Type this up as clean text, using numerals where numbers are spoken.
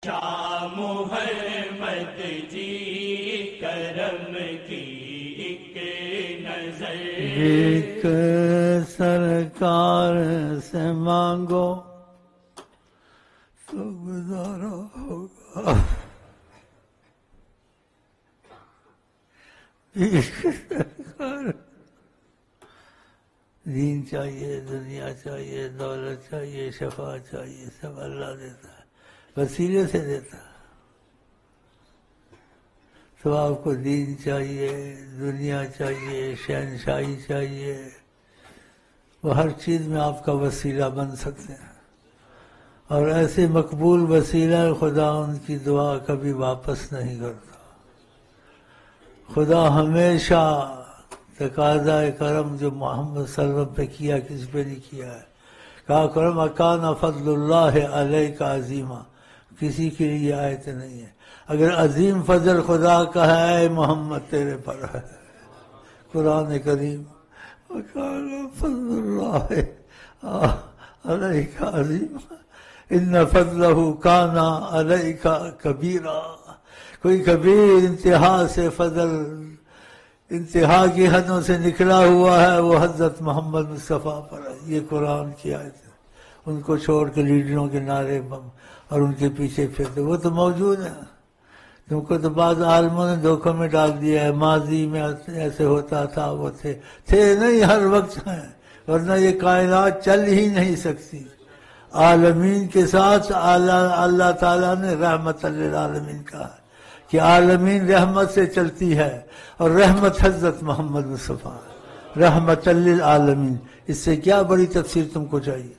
شاہ محمد جی کرم کی ایک نظر، ایک سرکار سے مانگو تو گزارا ہوگا، ایک سرکار۔ دین چاہیے، دنیا چاہیے، دولت چاہیے، شفا چاہیے، سب اللہ دیتا ہے، وسیلے سے دیتا ہے۔ تو آپ کو دین چاہیے، دنیا چاہیے، شہنشاہی چاہیے، وہ ہر چیز میں آپ کا وسیلہ بن سکتے ہیں، اور ایسے مقبول وسیلہ خدا ان کی دعا کبھی واپس نہیں کرتا۔ خدا ہمیشہ تقاضا کرم جو محمد صلی اللہ علیہ وسلم پہ کیا کسی پہ نہیں کیا ہے۔ کہا کرم اکان فضل اللہ علیہ کا عظیمہ، کسی کے لیے یہ آیت نہیں ہے۔ اگر عظیم فضل خدا کا ہے، اے محمد تیرے پر ہے، قرآن کریم وکان فضل اللہ علیہ کا عظیمہ ان فضلہ کان علیہ کا کبیرہ۔ کوئی کبیر انتہا سے فضل، انتہا کی حدوں سے نکلا ہوا ہے، وہ حضرت محمد مصطفیٰ پر ہے۔ یہ قرآن کی آیت ہے۔ ان کو چھوڑ کے لیڈروں کے نعرے اور ان کے پیچھے پھرتے، وہ تو موجود ہیں۔ تم کو تو بعض عالموں نے دھوکوں میں ڈال دیا ہے، ماضی میں ایسے ہوتا تھا، وہ تھے نہیں، ہر وقت ہیں، ورنہ یہ کائنات چل ہی نہیں سکتی۔ عالمین کے ساتھ اللہ تعالیٰ نے رحمت للعالمین کہا ہے کہ عالمین رحمت سے چلتی ہے، اور رحمت حضرت محمد مصطفیٰ رحمت للعالمین۔ اس سے کیا بڑی تفسیر تم کو چاہیے؟